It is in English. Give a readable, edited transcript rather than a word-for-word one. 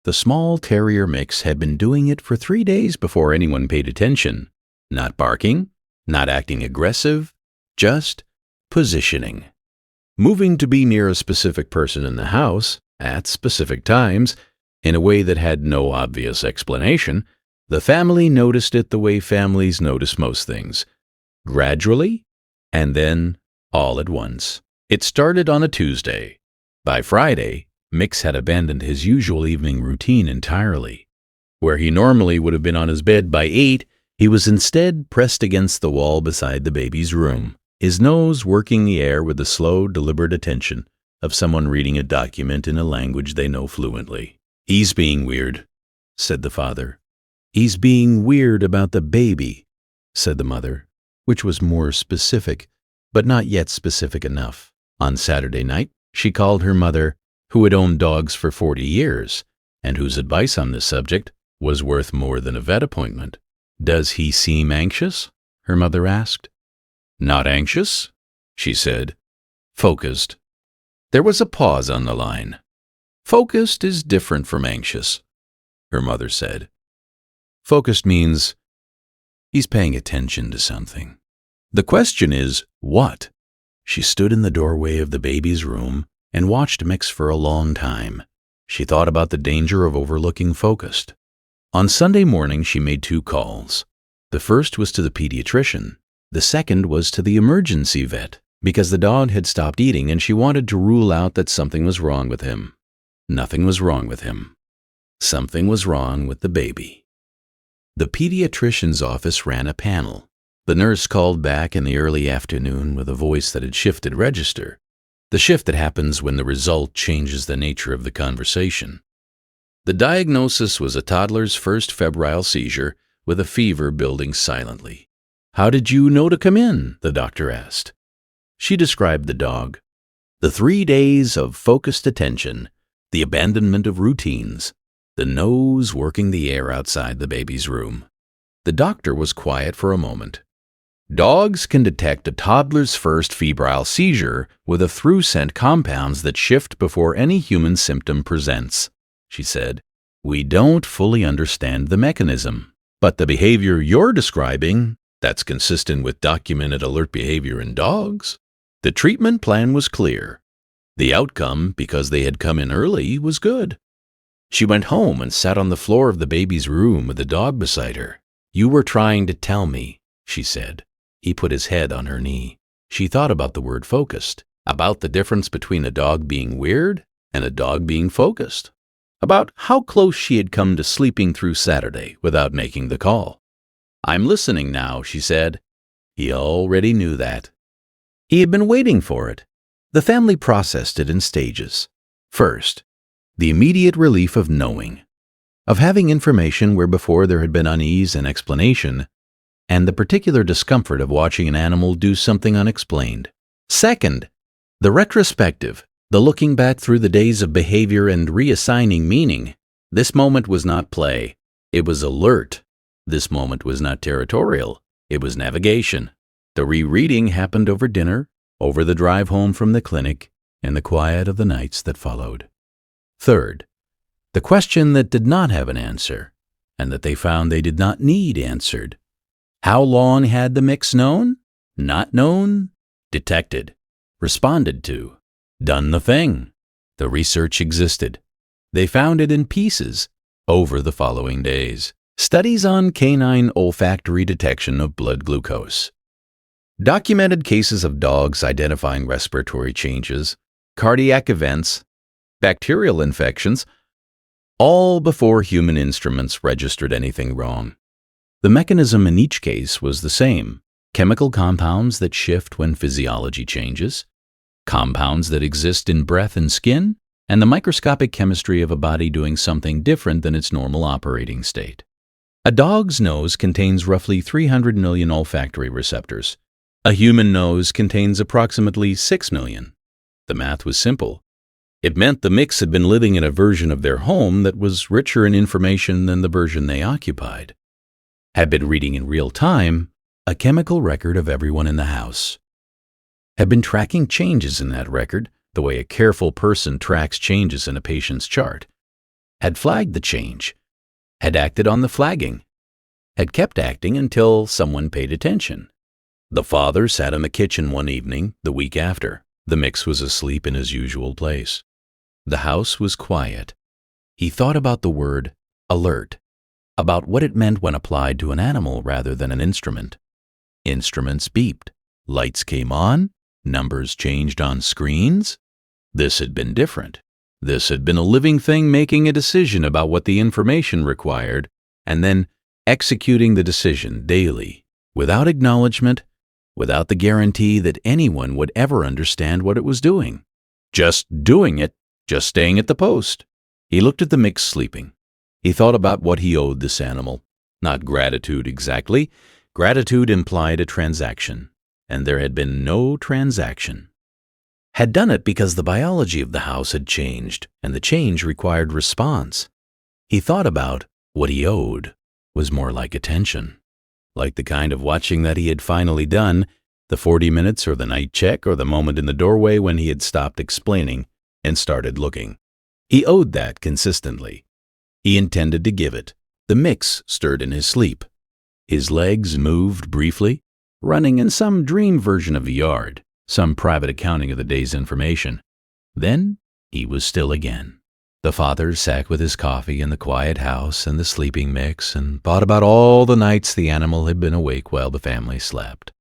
The small terrier mix had been doing it for 3 days before anyone paid attention. Not barking, not acting aggressive, just positioning. Moving to be near a specific person in the house, at specific times, in a way that had no obvious explanation. The family noticed it the way families notice most things. Gradually, and then all at once. It started on a Tuesday. By Friday, Mix had abandoned his usual evening routine entirely. Where he normally would have been on his bed by 8, he was instead pressed against the wall beside the baby's room, his nose working the air with the slow, deliberate attention of someone reading a document in a language they know fluently. "He's being weird," said the father. "He's being weird about the baby," said the mother, which was more specific, but not yet specific enough. On Saturday night, she called her mother, who had owned dogs for 40 years, and whose advice on this subject was worth more than a vet appointment. "Does he seem anxious?" her mother asked. "Not anxious," she said. "Focused." There was a pause on the line. "Focused is different from anxious," her mother said. "Focused means he's paying attention to something. The question is, what?" She stood in the doorway of the baby's room and watched Mix for a long time. She thought about the danger of overlooking focused. On Sunday morning, she made 2 calls. The first was to the pediatrician. The second was to the emergency vet, because the dog had stopped eating and she wanted to rule out that something was wrong with him. Nothing was wrong with him. Something was wrong with the baby. The pediatrician's office ran a panel. The nurse called back in the early afternoon with a voice that had shifted register, the shift that happens when the result changes the nature of the conversation. The diagnosis was a toddler's first febrile seizure with a fever building silently. "How did you know to come in?" the doctor asked. She described the dog. The 3 days of focused attention, the abandonment of routines, the nose working the air outside the baby's room. The doctor was quiet for a moment. "Dogs can detect a toddler's first febrile seizure with a through scent compounds that shift before any human symptom presents," she said. "We don't fully understand the mechanism, but the behavior you're describing, that's consistent with documented alert behavior in dogs." The treatment plan was clear. The outcome, because they had come in early, was good. She went home and sat on the floor of the baby's room with the dog beside her. "You were trying to tell me," she said. He put his head on her knee. She thought about the word focused, about the difference between a dog being weird and a dog being focused, about how close she had come to sleeping through Saturday without making the call. "I'm listening now," she said. He already knew that. He had been waiting for it. The family processed it in stages. First, the immediate relief of knowing, of having information where before there had been unease and explanation, and the particular discomfort of watching an animal do something unexplained. Second, the retrospective, the looking back through the days of behavior and reassigning meaning. This moment was not play. It was alert. This moment was not territorial. It was navigation. The rereading happened over dinner, over the drive home from the clinic, and the quiet of the nights that followed. Third, the question that did not have an answer, and that they found they did not need answered. How long had the mix known? Not known? Detected. Responded to. Done the thing. The research existed. They found it in pieces over the following days. Studies on canine olfactory detection of blood glucose. Documented cases of dogs identifying respiratory changes, cardiac events, bacterial infections, all before human instruments registered anything wrong. The mechanism in each case was the same: chemical compounds that shift when physiology changes, compounds that exist in breath and skin, and the microscopic chemistry of a body doing something different than its normal operating state. A dog's nose contains roughly 300 million olfactory receptors. A human nose contains approximately 6 million. The math was simple. It meant the mix had been living in a version of their home that was richer in information than the version they occupied. Had been reading in real time a chemical record of everyone in the house. Had been tracking changes in that record the way a careful person tracks changes in a patient's chart. had flagged the change, had acted on the flagging, had kept acting until someone paid attention. The father sat in the kitchen one evening the week after. The mix was asleep in his usual place. The house was quiet. He thought about the word alert, about what it meant when applied to an animal rather than an instrument. Instruments beeped. Lights came on. Numbers changed on screens. This had been different. This had been a living thing making a decision about what the information required and then executing the decision daily, without acknowledgement, without the guarantee that anyone would ever understand what it was doing. Just doing it, just staying at the post. He looked at the mix sleeping. He thought about what he owed this animal. Not gratitude exactly. Gratitude implied a transaction, and there had been no transaction. Had done it because the biology of the house had changed, and the change required response. He thought about what he owed was more like attention, like the kind of watching that he had finally done, the 40 minutes or the night check or the moment in the doorway when he had stopped explaining and started looking. He owed that consistently. He intended to give it. The mix stirred in his sleep. His legs moved briefly, running in some dream version of a yard, some private accounting of the day's information. Then he was still again. The father sat with his coffee in the quiet house and the sleeping mix and thought about all the nights the animal had been awake while the family slept.